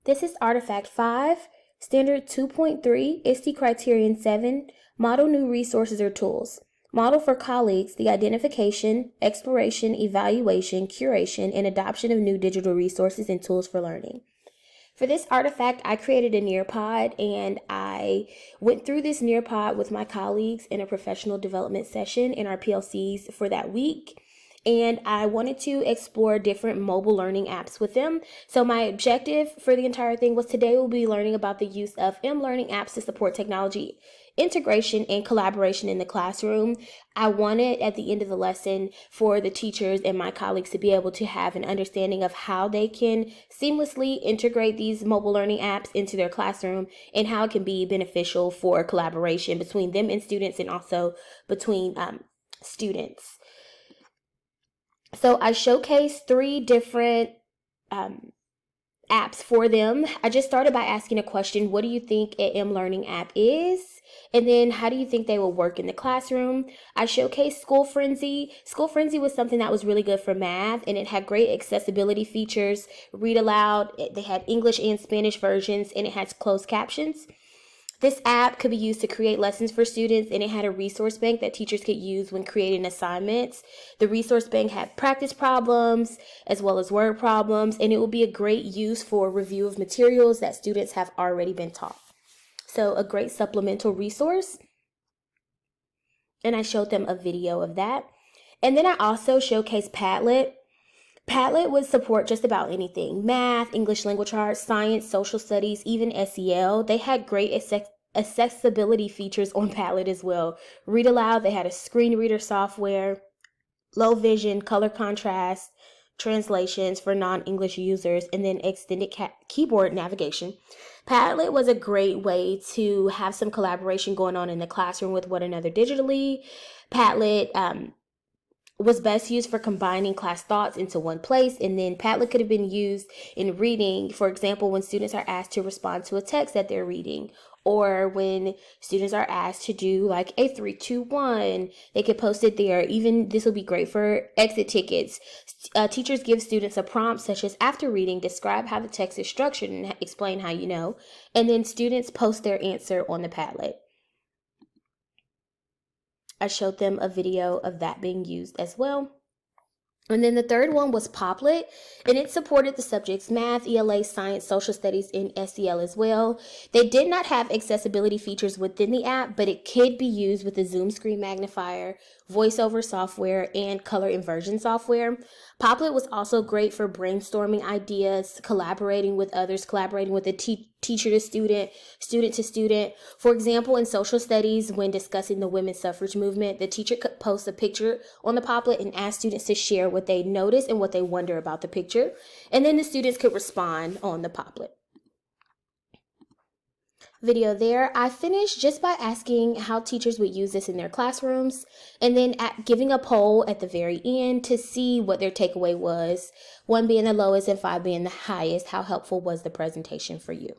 This is Artifact 5, Standard 2.3, ISTE Criterion 7, Model New Resources or Tools. Model for colleagues the identification, exploration, evaluation, curation, and adoption of new digital resources and tools for learning. For this artifact, I created a Nearpod, and I went through this Nearpod with my colleagues in a professional development session in our PLCs for that week. And I wanted to explore different mobile learning apps with them. So my objective for the entire thing was today we'll be learning about the use of M-learning apps to support technology integration and collaboration in the classroom. I wanted at the end of the lesson for the teachers and my colleagues to be able to have an understanding of how they can seamlessly integrate these mobile learning apps into their classroom and how it can be beneficial for collaboration between them and students and also between students. So I showcased 3 different apps for them. I just started by asking a question: what do you think an M-learning app is? And then how do you think they will work in the classroom? I showcased School Frenzy. School Frenzy was something that was really good for math, and it had great accessibility features, read aloud. They had English and Spanish versions, and it has closed captions. This app could be used to create lessons for students, and it had a resource bank that teachers could use when creating assignments. The resource bank had practice problems as well as word problems, and it will be a great use for review of materials that students have already been taught. So a great supplemental resource. And I showed them a video of that. And then I also showcased Padlet. Padlet would support just about anything: math, English language arts, science, social studies, even SEL. They had great accessibility features on Padlet as well. Read aloud, they had a screen reader software, low vision, color contrast, translations for non-English users, and then extended keyboard navigation. Padlet was a great way to have some collaboration going on in the classroom with one another digitally. Padlet was best used for combining class thoughts into one place, and then Padlet could have been used in reading. For example, when students are asked to respond to a text that they're reading, or when students are asked to do like a 3, 2, 1, they could post it there. Even this will be great for exit tickets. Teachers give students a prompt such as, after reading, describe how the text is structured and explain how you know, and then students post their answer on the Padlet. I showed them a video of that being used as well. And then the third one was Poplet, and it supported the subjects math, ELA, science, social studies, and SEL as well. They did not have accessibility features within the app, but it could be used with the Zoom screen magnifier, voiceover software, and color inversion software. Poplet was also great for brainstorming ideas, collaborating with others, collaborating with the teacher to student, student to student. For example, in social studies, when discussing the women's suffrage movement, the teacher could post a picture on the Poplet and ask students to share what they notice and what they wonder about the picture. And then the students could respond on the Poplet. Video there. I finished just by asking how teachers would use this in their classrooms, and then giving a poll at the very end to see what their takeaway was, 1 being the lowest and 5 being the highest. How helpful was the presentation for you?